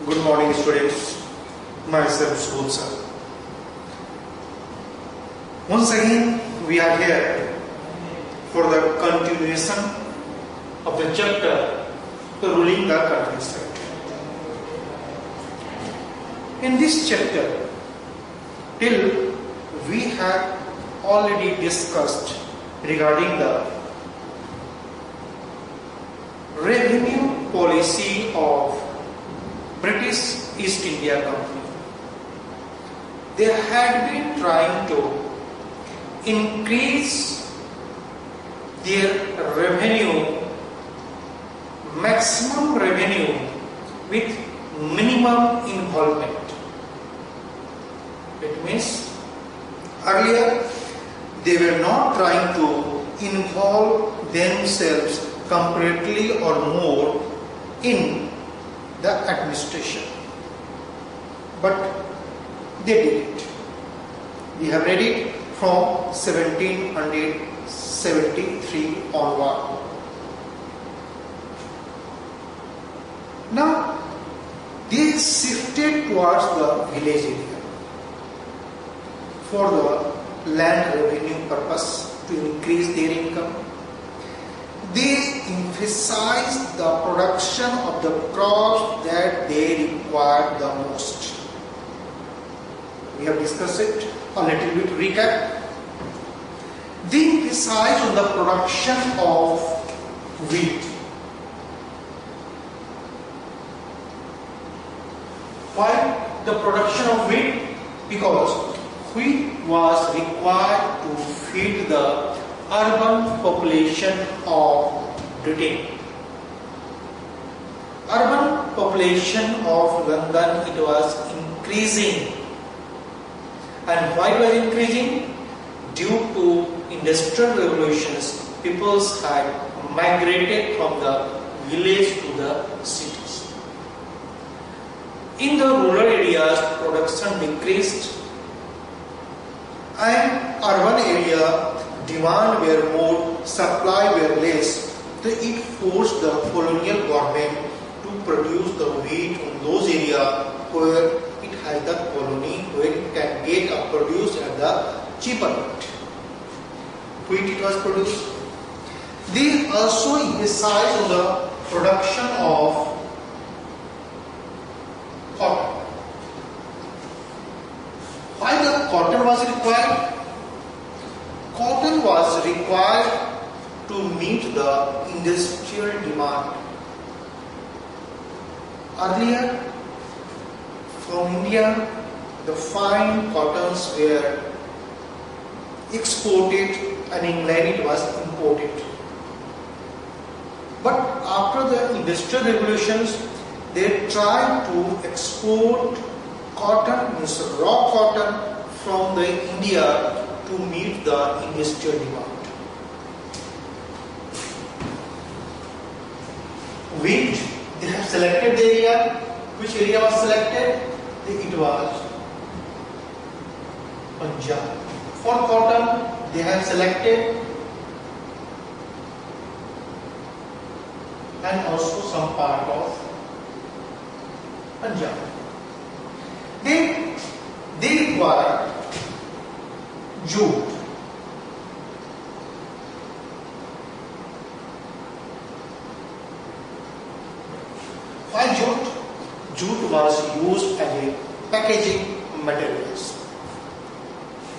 Good morning, students. Myself, School Sir. Once again, we are here for the continuation of the chapter Ruling the Countryside. In this chapter, till we have already discussed regarding the revenue policy of British East India Company. They had been trying to increase their revenue, maximum revenue with minimum involvement. It means earlier they were not trying to involve themselves completely or more in the administration, but they did it. We have read it from 1773 onward. Now they shifted towards the village area for the land revenue purpose to increase their income. They emphasized the production of the crops that they required the most. We have discussed it, a little bit recap. They emphasized on the production of wheat. Why the production of wheat? Because wheat was required to feed the urban population of Britain. Urban population of London, it was increasing. And why it was increasing? Due to industrial revolutions, people had migrated from the village to the cities. In the rural areas, production decreased, and urban area demand were more, supply were less, so it forced the colonial government to produce the wheat in those areas where it has the colony, where it can get produced at the cheaper rate. Wheat it was produced. They also emphasized on the production of cotton. Why the cotton was required? Cotton was required to meet the industrial demand. Earlier, from India, the fine cottons were exported and in England it was imported. But after the industrial revolutions, they tried to export cotton, means raw cotton from the India to meet the industrial demand. Wheat, they have selected the area. Which area was selected? It was Punjab. For cotton, they have selected and also some part of Punjab. They require jute. Why jute? Jute was used as a packaging materials.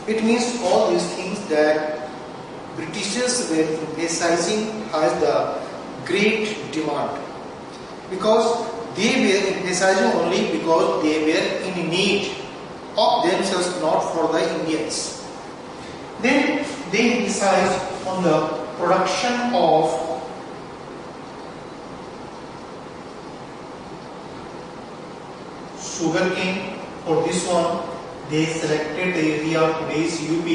It means all these things that Britishers were emphasizing has the great demand, because they were emphasizing only because they were in need of themselves, not for the Indians. Then they emphasized on the production of sugarcane. For this one, they selected the area of today's UP.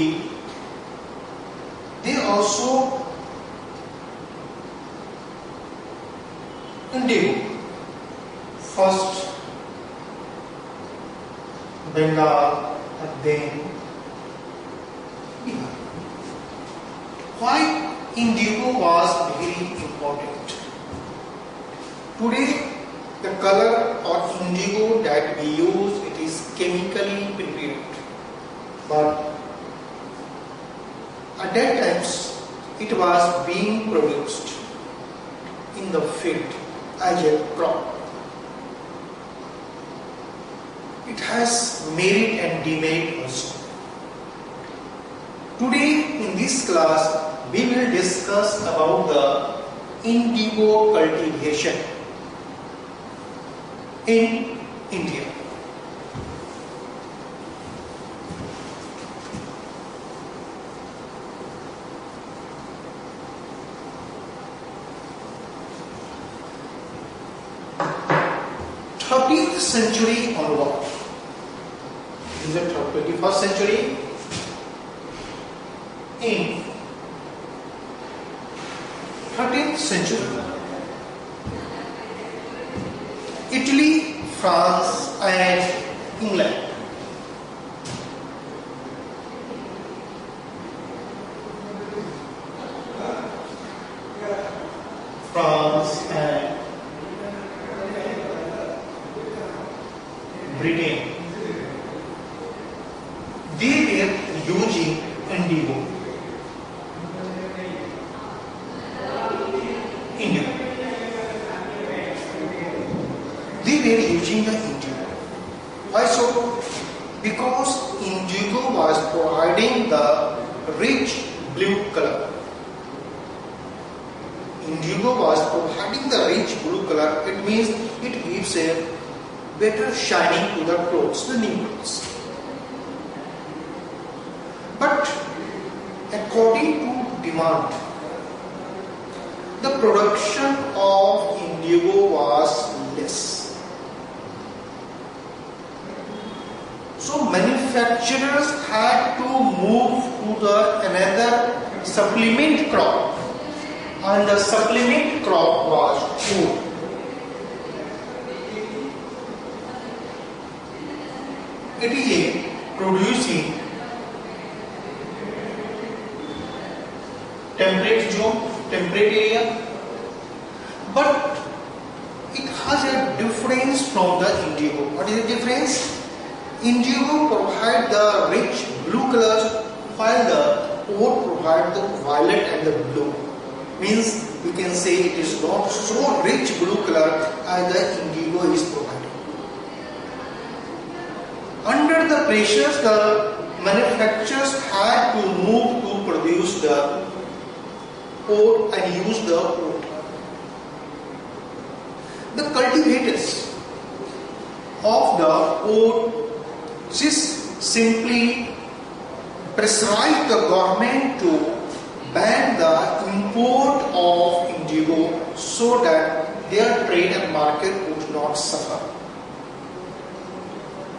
They also indigo. First Bengal and then Bihar. Why indigo was very important? Today The color or indigo that we use, it is chemically prepared. But at that times, it was being produced in the field as a crop. It has merit and demerit also. Today in this class, we will discuss about the indigo cultivation in India. th century onward. Is it 21st century? In 13th century, Italy, France and England France and Britain, they were using indigo. They were using the indigo. Why so? Because indigo was providing the rich blue color. Indigo was providing the rich blue color. It means it gives a better shining to the clothes, the new clothes. But according to demand, the production of indigo was less. So manufacturers had to move to the another supplement crop, and the supplement crop was wood. It is a producing temperate zone, temperate area, but it has a difference from the indigo. What is the difference? Indigo provide the rich blue colors, while the wood provide the violet and the blue. Means you can say it is not so rich blue color as the indigo is providing. Under the pressures, the manufacturers had to move to produce the wood and use the wood. The cultivators of the wood just simply prescribed the government to ban the import of indigo so that their trade and market would not suffer.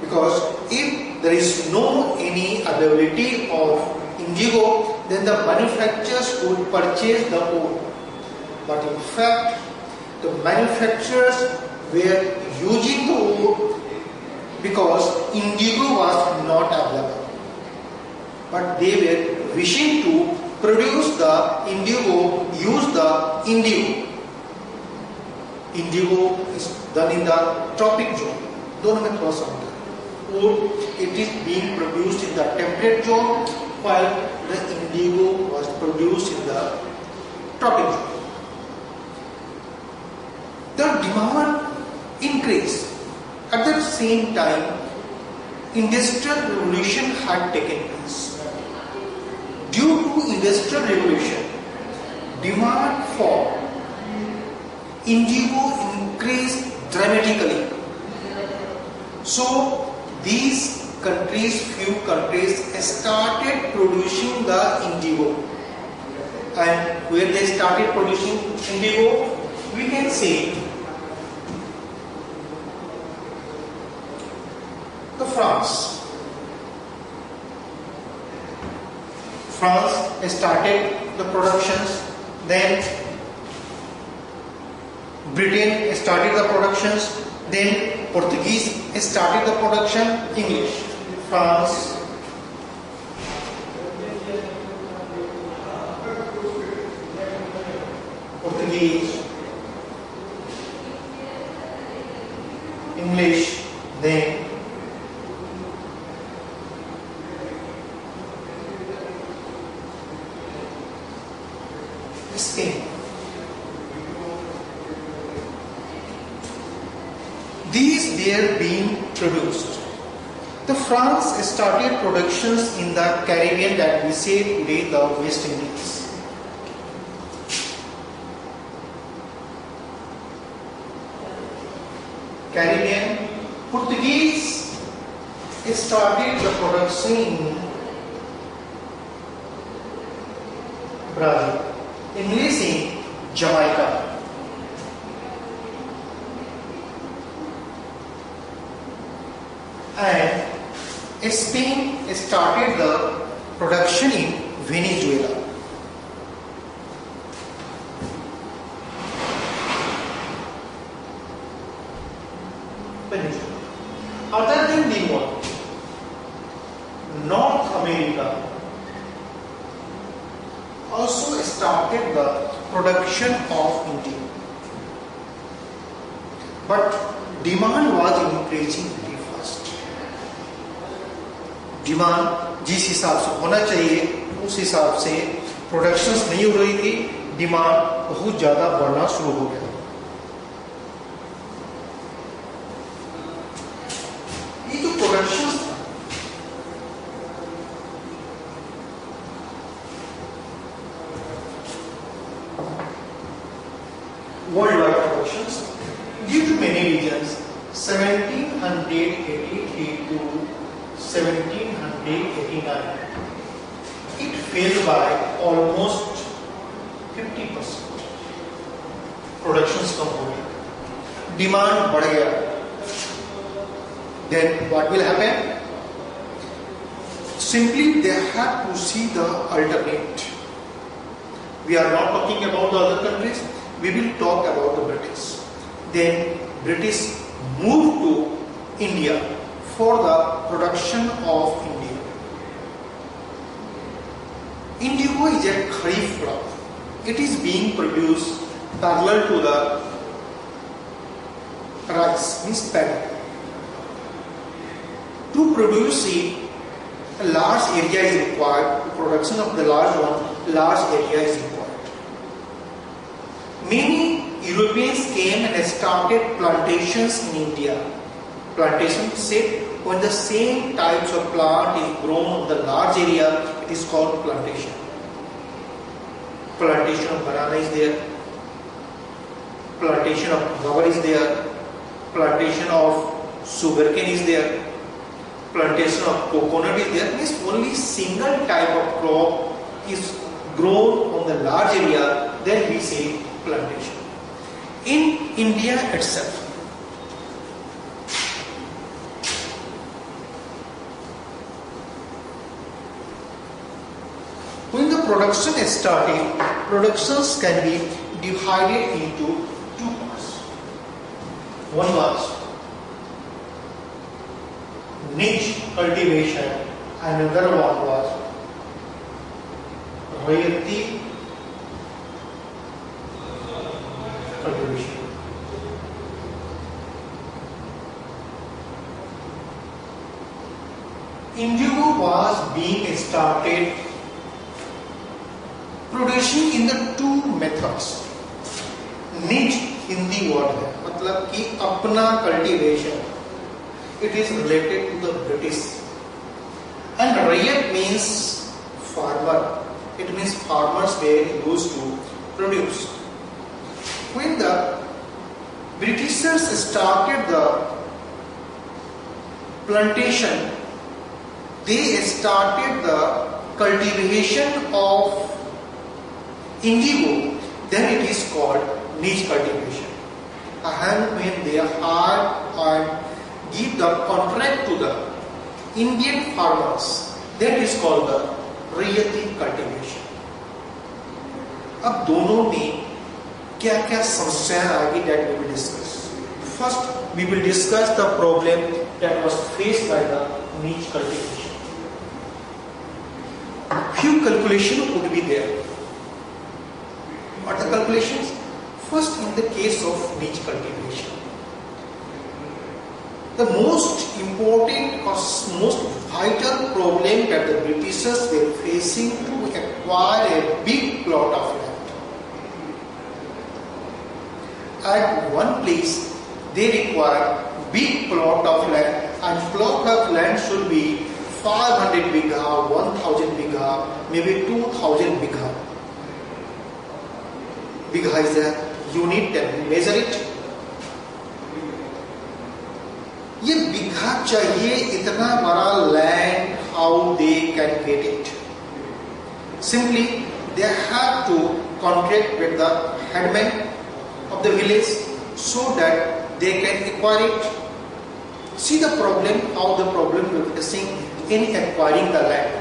Because if there is no any availability of indigo, then the manufacturers would purchase the wood. But in fact, the manufacturers were using the wood because indigo was not available. But they were wishing to produce the indigo, use the indigo. Indigo is done in the tropic zone. दोनों में थोड़ा सा होता है. Wood, it is being produced in the temperate zone, while the indigo was produced in the tropic zone. The demand increased. At the same time, industrial revolution had taken place. Due to industrial revolution, demand for indigo increased dramatically. So these countries, few countries started producing the indigo. And where they started producing indigo, we can say the France. France started the productions, then Britain started the productions, then Portuguese started the production, English, France, Portuguese, Spain. These were being produced. The France started productions in the Caribbean, that we say today the West Indies. Caribbean. Portuguese started the production in Brazil. English in Jamaica. And Spain started the production in Venezuela. Other than the one, North America also started the production of India. But demand was increasing very fast. Demand जिस हिसाब से होना चाहिए उस हिसाब से productions नहीं हो रही थी, डिमांड बहुत ज्यादा बढ़ना शुरू हो गया. ये जो productions worldwide productions due to many reasons, 1783 to 1789, it fell by almost 50%. Productions कम हो गई, demand बढ़ गया. Then what will happen? Simply they have to see the alternate. We are not talking about the other countries. We will talk about the British. Then British moved to India for the production of India. Indigo is a kharif crop. It is being produced parallel to the rice, means paddy. To produce it, a large area is required. Production of the large area is required. Many Europeans came and started plantations in India. Plantation said when the same types of plant is grown on the large area, it is called plantation. Plantation of banana is there. Plantation of rubber is there. Plantation of sugarcane is there. Plantation of coconut is there. Means only single type of crop is grown on the large area. Then we say plantation. In India itself, when the production is starting, productions can be divided into two parts. One was niche cultivation, another one was royalty cultivation. Indigo was being started producing in the two methods. Niche Hindi word है, मतलब कि अपना cultivation. It is related to the British. And rayat means farmer. It means farmers were used to produce. When the Britishers started the plantation, they started the cultivation of indigo, then it is called niche cultivation. And when they hire and give the contract to the Indian farmers, that is called the rayati cultivation. अब दोनों में क्या क्या समस्याएं आएगी, that we will discuss. First, we will discuss the problem that was faced by the niche cultivation. Few calculations would be there. What are the calculations? First, in the case of niche cultivation, the most important or most vital problem that the Britishers were facing to acquire a big plot of land. at one place they require big plot of land, and plot of land should be 500 bigha, 1000 bigha, maybe 2000 bigha. Bigha is a unit and measure it. ये बिघा चाहिए इतना बड़ा land, how they can get it? Simply they have to contract with the headman of the village so that they can acquire it. See the problem, how the problem we are facing in acquiring the land.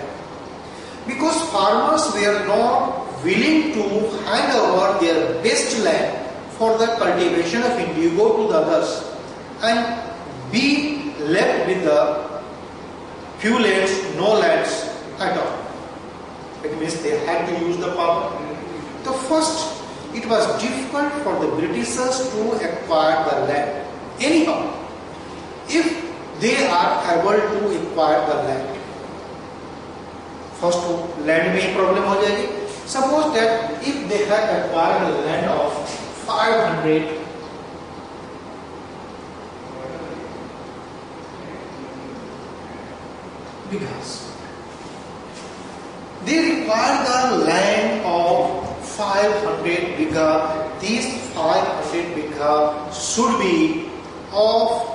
Because farmers were not willing to hand over their best land for the cultivation of indigo to the others and be left with the few lands, no lands at all. It means they had to use the power. So first, it was difficult for the Britishers to acquire the land. Anyhow, if they are able to acquire the land, first land में problem हो जाएगी. Suppose that if they had acquired the land of 500 bighas. They require the land of 500 bigha. These 500 bigha should be of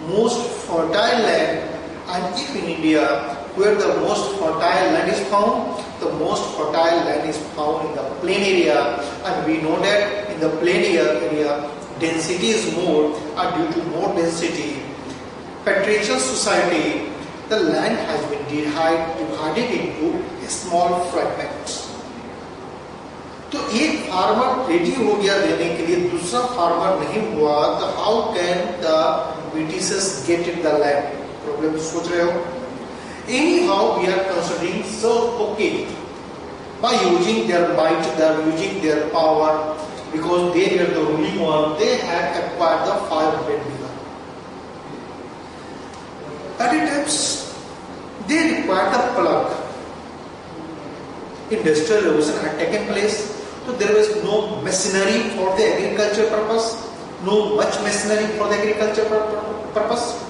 most fertile land, and if in India where the most fertile land is found, the most fertile land is found in the plain area, and we know that in the plain area density is more, and due to more density, patrician society, the land has been divided into small fragments. तो एक farmer ready हो गया देने के लिए, दूसरा farmer नहीं हुआ, तो how can the Britishers get in the land? Problem सोच रहे हो? Anyhow, we are considering, so okay, by using their might, they are using their power, because they were the ruling one, they had acquired the 500 bigha. At times, they required the plug. Industrial revolution had taken place, so there was no machinery for the agriculture purpose, no much machinery for the agriculture purpose.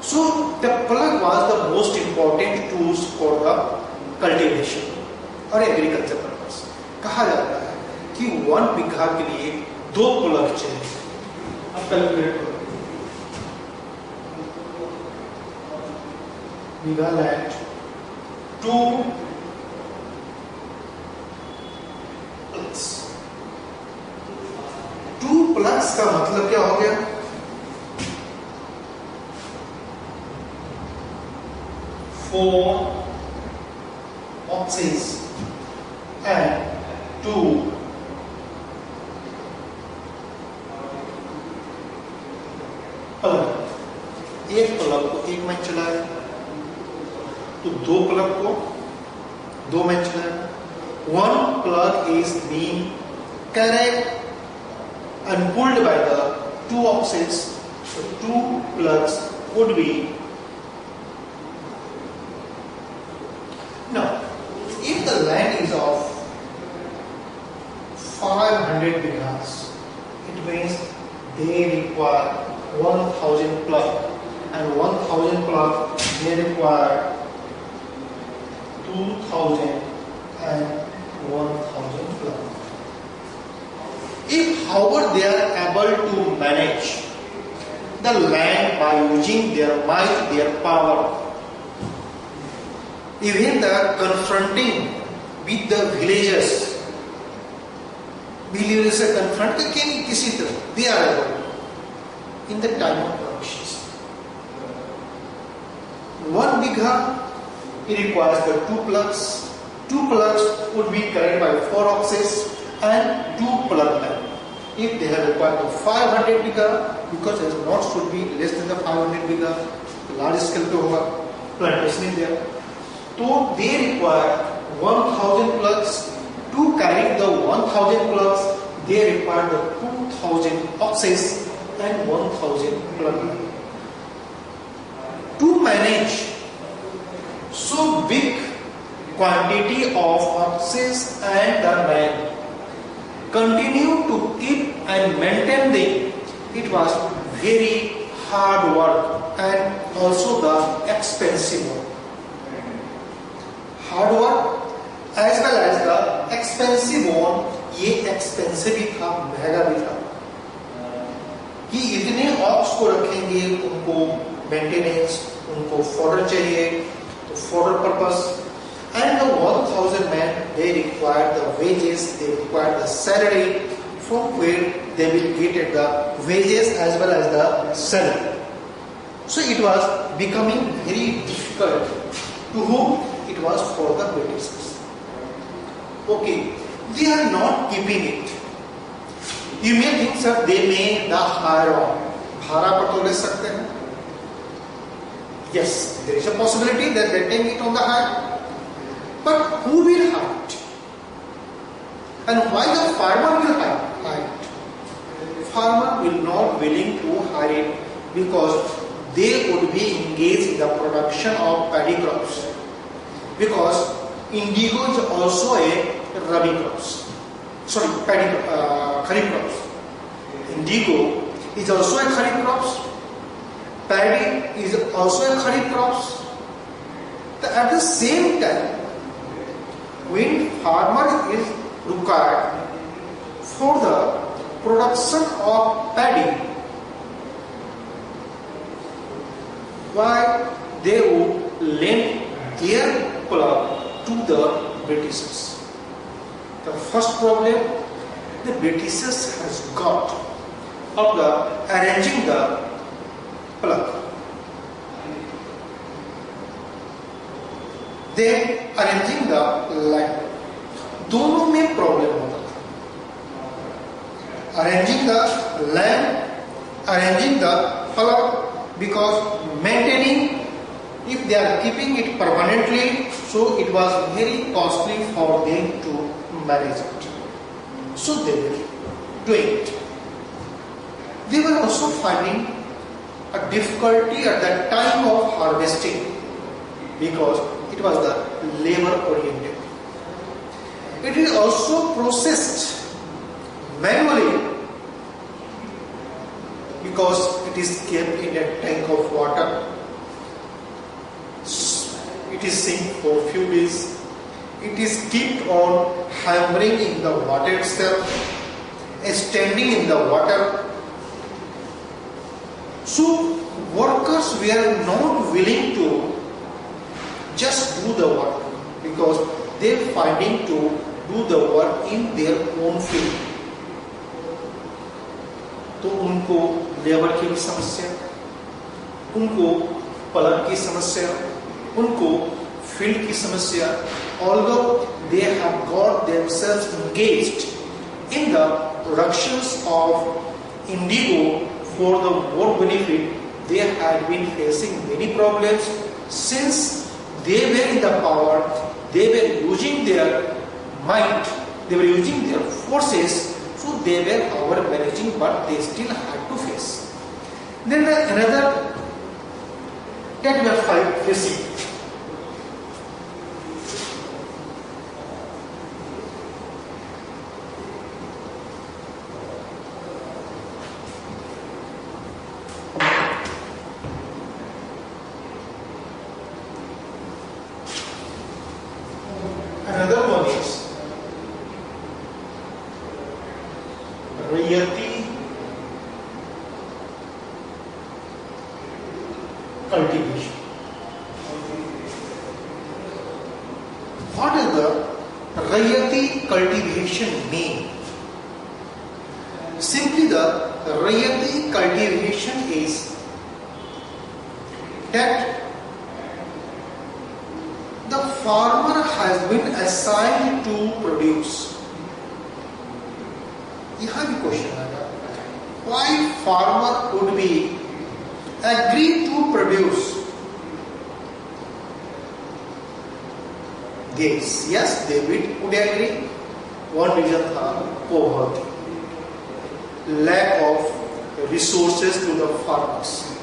So the plug was the most important tools for the cultivation और agriculture purpose. कहा जाता है कि 1 बीघा के लिए 2 plug चाहिए. अब calculate करो. बीघा लैंड 2 प्लग्स. 2 प्लग्स का मतलब क्या हो गया? 4 oxes and 2 प्लग. एक प्लग को एक मैन चलाया, तो 2 प्लग को 2 मैन चलाया. 1 plug is being carried and pulled by the 2 oxes. So 2 plugs would be. Now, if the land is of 500 bighas, it means they require 1000 plug, and 1000 plug they require 2000 and 1000 plug. If however they are able to manage the land by using their might, their power, even the confronting with the villagers से confront करके किसी तरह they are able in the time of conditions. 1 bigha it requires the 2 plugs. 2 plugs would be carried by 4 oxes and 2 plug men. If they have required the 500 bigha, because there not should be less than the 500 bigha, large scale पे होगा, plantation in there. So they require 1000 plugs. To carry the 1000 plugs, they require the 2000 oxes and 1000 plug. To manage so big quantity of oxes and the men, continue to keep and maintain them, it was very hard work and also the expensive work. Hard work as well as the expensive one, ये expensive भी था, महंगा भी था कि इतने aux को रखेंगे, उनको मेंटेनेंस, उनको फॉडर चाहिए, तो fodder purpose, and the 1000 men, they required the wages, they required the salary, from where they will get the wages as well as the salary. So it was becoming very difficult. To whom? It was for the Britishers. Okay, they are not keeping it. You may think sir, they may the hire on. भाड़ा पर तो ले सकते हैं. Yes, there is a possibility that they take it on the hire. But who will hire it? And why the farmer will hire it? Farmer will not willing to hire it because they would be engaged in the production of paddy crops. Because indigo is also a rabi crops. Sorry, paddy kharif crops. Indigo is also a kharif crops. Paddy is also a kharif crops. At the same time, when farmer is required for the production of paddy, why they would lend their plough to the Britishers? The first problem the Britishers has got of the arranging the plough. Then arranging the land. दोनों में problem होता था. Arranging the land, arranging the plough, because maintaining, if they are keeping it permanently, so it was very costly for them to manage it. So they were doing it. They were also finding a difficulty at the time of harvesting because it was the labor oriented. It is also processed manually because it is kept in a tank of water. It is sink for few days. It is kept on hammering in the water itself, standing in the water. So workers were not willing to just do the work because they are finding to do the work in their own field. तो उनको labour की भी समस्या, उनको पलक की समस्या, उनको field की समस्या. Although they have got themselves engaged in the productions of indigo for the more benefit, they had been facing many problems since they were in the power, they were using their might, they were using their forces, so they were our managing, but they still had to face. Then another that we are facing. Another one is rayati cultivation. What does the rayati cultivation mean? Simply the rayati cultivation is that the farmer has been assigned to produce. यहाँ भी question आएगा, why farmer would be agreed to produce? Yes, they would agree. One reason था poverty, lack of resources to the farmers.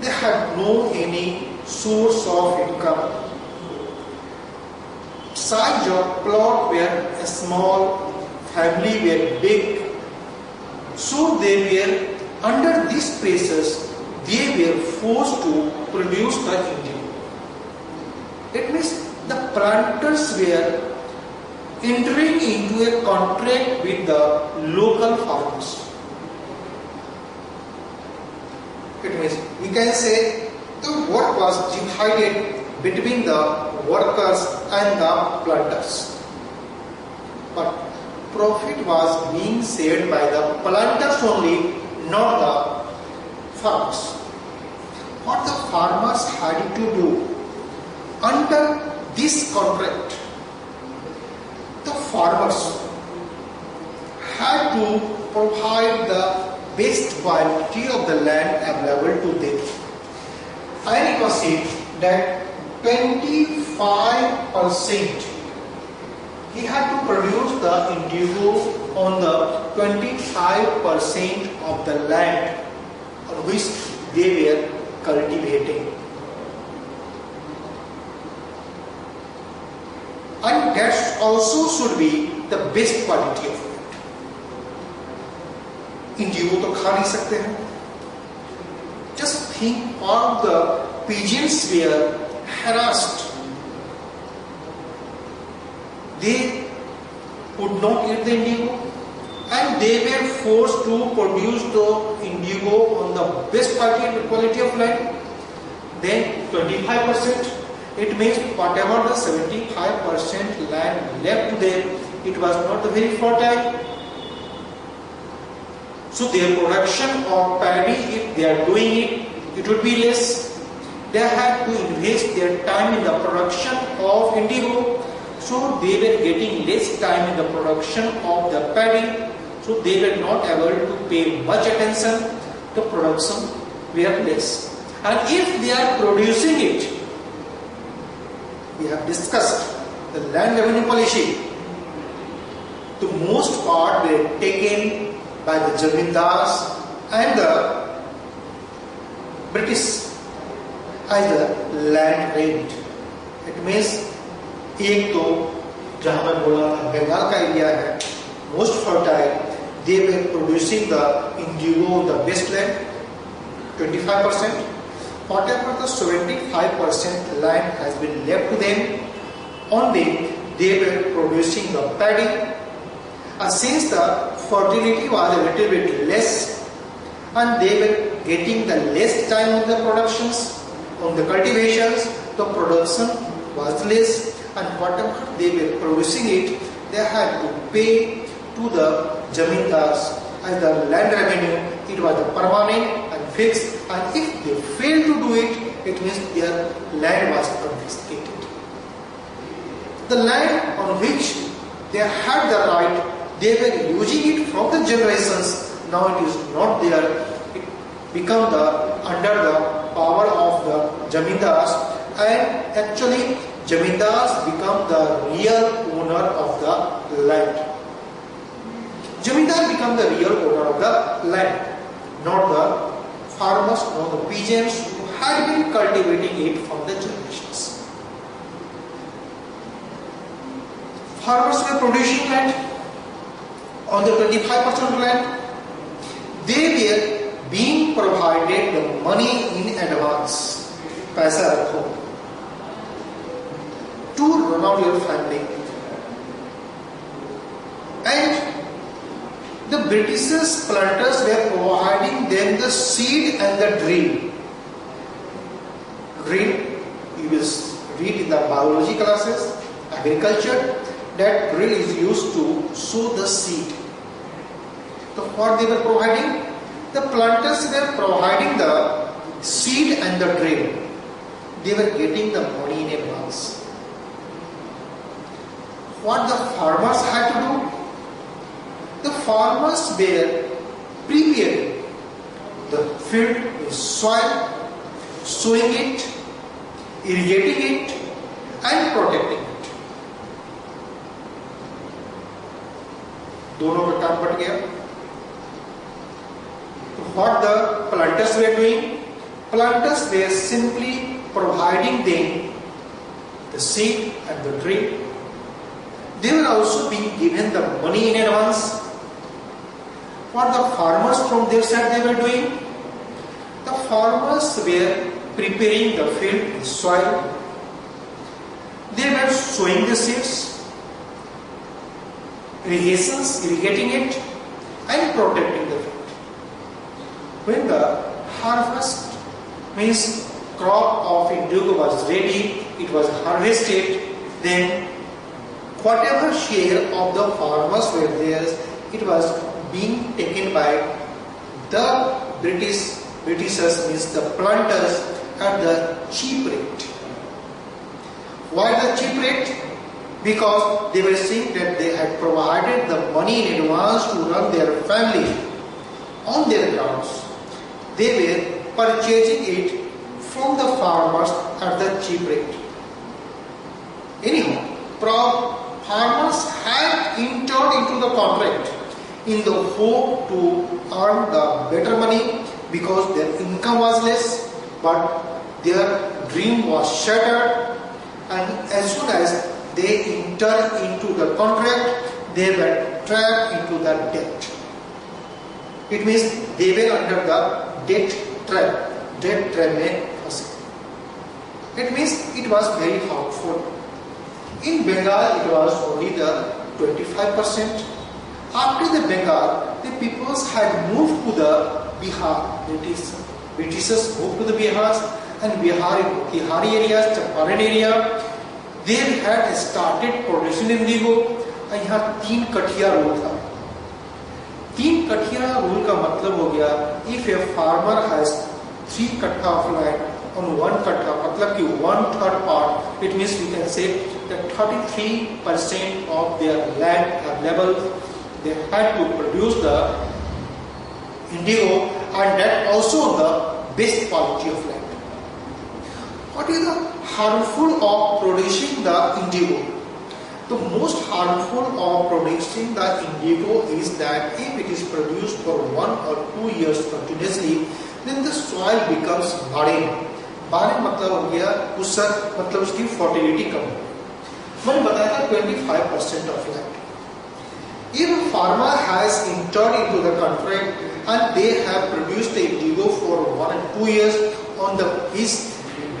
They had no any source of income. Size of plot were small, family were big, So they were under these pressures, they were forced to produce the indigo. It means the planters were entering into a contract with the local farmers. It means we can say the work was divided between the workers and the planters. But profit was being shared by the planters only, not the farmers. What the farmers had to do under this contract, the farmers had to provide the best quality of the land available to them. And it was said that 25% he had to produce the indigo on the 25% of the land on which they were cultivating. And that also should be the best quality of it. Indigo तो खा नहीं सकते हैं. Just think of the pigeons were harassed. They could not eat the indigo and they were forced to produce the indigo on the best quality of land. Then 25%. It means whatever the 75% land left to them, it was not very fertile. So their production of paddy, if they are doing it, it would be less. They had to invest their time in the production of indigo. So they were getting less time in the production of the paddy. So they were not able to pay much attention. The production were less. And if they are producing it, we have discussed the land revenue policy. The most part were taken by the Jamindars and the British as the land rent. It means एक तो जहाँ मैं बोला था बंगाल का area है most fertile, they were producing the indigo the best land 25%. Whatever the 75% land has been left to them, only they were producing the paddy. And since the fertility was a little bit less and they were getting the less time on the productions, on the cultivations, the production was less, and whatever they were producing it, they had to pay to the Jamindars as the land revenue. It was permanent and fixed, and if they failed to do it, it means their land was confiscated. The land on which they had the right, they were using it from the generations. Now it is not there. It become under the power of the Jamindars, and actually Jamindars become the real owner of the land. Jamindar become the real owner of the land, not the farmers, not the peasants who had been cultivating it from the generations. Farmers were producing land on the 25% land. They were being provided the money in advance, पैसा रखो, to run out your family. And the British's planters were providing them the seed and the drill. Drill, you will read in the biology classes, agriculture, that drill is used to sow the seed. So what they were providing? The planters were providing the seed and the drill. They were getting the money in advance. What the farmers had to do? The farmers were preparing the field with soil, sowing it, irrigating it, and protecting it. दोनों का काम but गया. What the planters were doing? Planters were simply providing them the seed and the drill. They were also being given the money in advance. what the farmers from their side they were doing? The farmers were preparing the field with soil. They were sowing the seeds, irrigating it, and protecting the field. When the harvest means crop of indigo was ready, it was harvested, then whatever share of the farmers were theirs, it was being taken by the Britishers, means the planters, at the cheap rate. Why the cheap rate? Because they were seeing that they had provided the money in advance to run their family on their grounds. They were purchasing it from the farmers at the cheap rate. Anyhow, farmers had entered into the contract in the hope to earn the better money because their income was less, but their dream was shattered, and as soon as they entered into the contract, they were trapped into the debt. It means they were under the debt trap. Debt trap mein phase. It means it was very harmful. In Bengal, it was only the 25%. After the Bengal, the peoples had moved to the Bihar. Britishers moved to the Bihar, and Bihari areas, Champaran area, they had started producing indigo. और यहाँ 3 कठिया rule था. 3 कठिया rule का मतलब हो गया, if a farmer has 3 kattha of land on 1 kattha, मतलब कि 1/3 part, it means we can say that 33% of their land available, they had to produce the indigo, and that also the best quality of land. What is the harmful of producing the indigo? The most harmful of producing the indigo is that if it is produced for 1 or 2 years continuously, then the soil becomes barren. Barren मतलब हो गया उसर, मतलब उसकी fertility कम हो. मैंने बताया था 25% of land. If a farmer has entered into the contract and they have produced the indigo for 1 and 2 years on his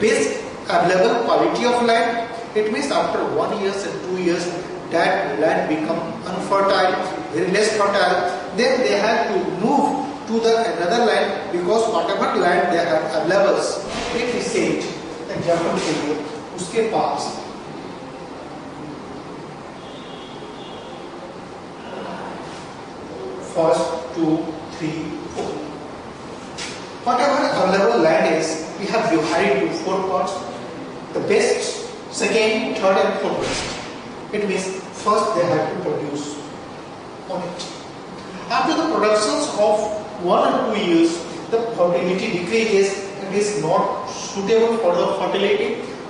best available quality of land, it means after 1 year and 2 years that land become unfertile, very less fertile. Then they have to move to the another land because whatever land they have available, if we say it, example के लिए उसके पास first 2, 3, 4. Whatever available land is, we have divided into 4 parts. The best, second, third, and fourth best. It means first they have to produce on it. After the productions of 1 or 2 years, the fertility decreases. It is not suitable for the fertility,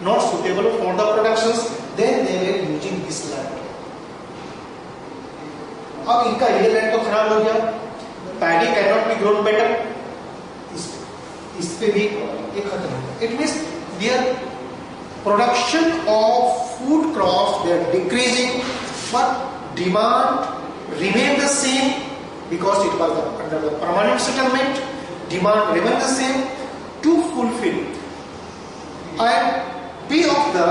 not suitable for the productions. Then they were using this land. अब इनका ये land तो खराब हो गया, paddy can not be grown better, इस पे भी ये खत्म हो गया. It means their production of food crops they are decreasing, but demand remain the same because it was under the permanent settlement. Demand remain the same to fulfil and pay off the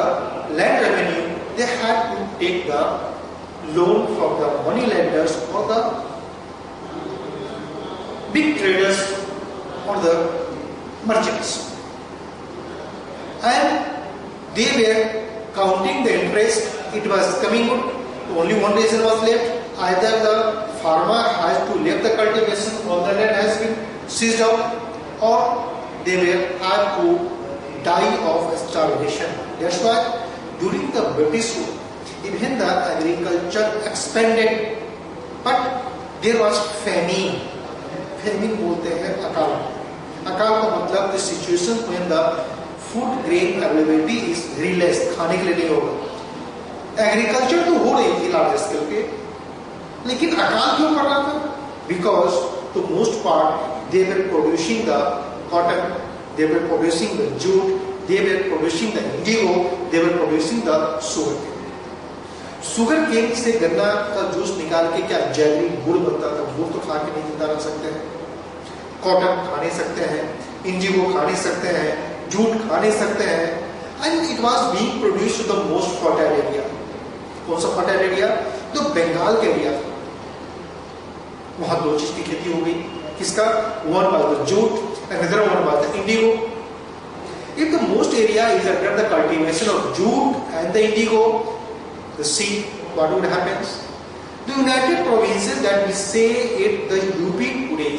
land revenue. They had to take the loan from the money lenders or the big traders or the merchants, and they were counting the interest. It was coming good. Only one reason was left: either the farmer has to leave the cultivation, all the land has been seized out, or they will have to die of starvation. That's why during the British rule, even the agriculture expanded, but there was famine. Famine बोलते हैं अकाल. अकाल का मतलब the situation when the food grain availability is very less, खाने के लिए नहीं होगा. एग्रीकल्चर तो हो रही थी लार्ज स्केल पे, लेकिन अकाल क्यों पड़ रहा था? Because to most part they were producing the cotton, they were producing the jute, they were producing the indigo, they were producing the sugar. Sugar cane से गन्ना का जूस निकाल के क्या जैगरी गुड़ बनता था, गुड़ तो खा के नहीं जिंदा रह सकते हैं। कॉटन खा नहीं सकते हैं, इंडिगो खा नहीं सकते हैं, जूट खा नहीं सकते हैं। And it was being produced the most fertile area. कौन सा फर्टाइल एरिया? तो बंगाल के एरिया था। वहां दो चीज की खेती हो गई। किसका? One was the jute and other one was the Indigo. If the most area is under the cultivation of jute and the indigo, the seed, what would happen? The United Provinces that we say it, the UP today,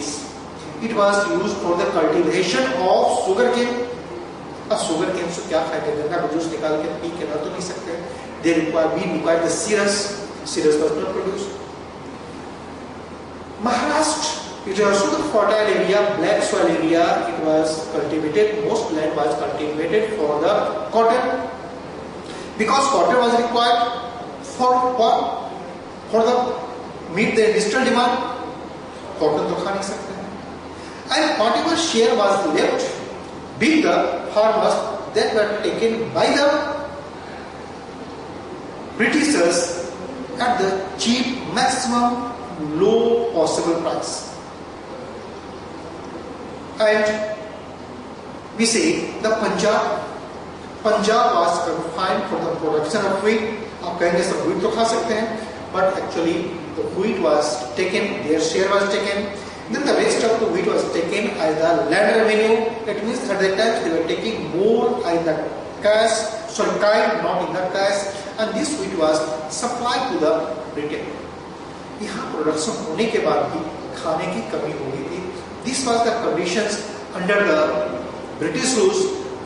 it was used for the cultivation of sugarcane. अब sugarcane से क्या खाएंगे? गन्ना का juice निकाल के P के ना तो नहीं सकते। We require the cirrus. Cirrus was not produced. Maharashtra. It is also the fertile area, black soil area. It was cultivated, most land was cultivated for the cotton. Because cotton was required for what? For the meet the industrial demand. Cotton तो खा नहीं सकते हैं. And whatever share was left with the farmers that were taken by the Britishers at the cheap, maximum, low possible price. And we say the Punjab was confined for the production of wheat. आप कहेंगे सब wheat तो खा सकते हैं, but actually the wheat was taken, their share was taken. Then the rest of the wheat was taken as the land revenue. That means at that time they were taking more in the cash, not in the cash, and this wheat was supplied to the Britain. यहाँ production होने के बाद भी खाने की कमी हो गई थी. This was the conditions under the British rules.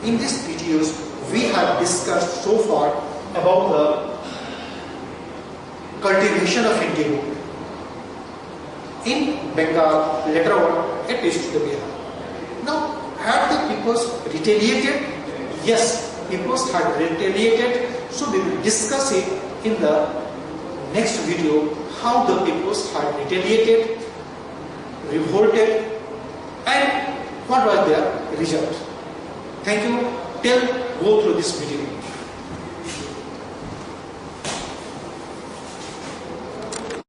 In these videos, we have discussed so far about the cultivation of indigo in Bengal, later on at least to the Bihar. Now, have the peoples retaliated? Yes, peoples had retaliated. So we will discuss it in the next video, how the peoples had retaliated, revolted, and what was their result. Thank you. Go through this video.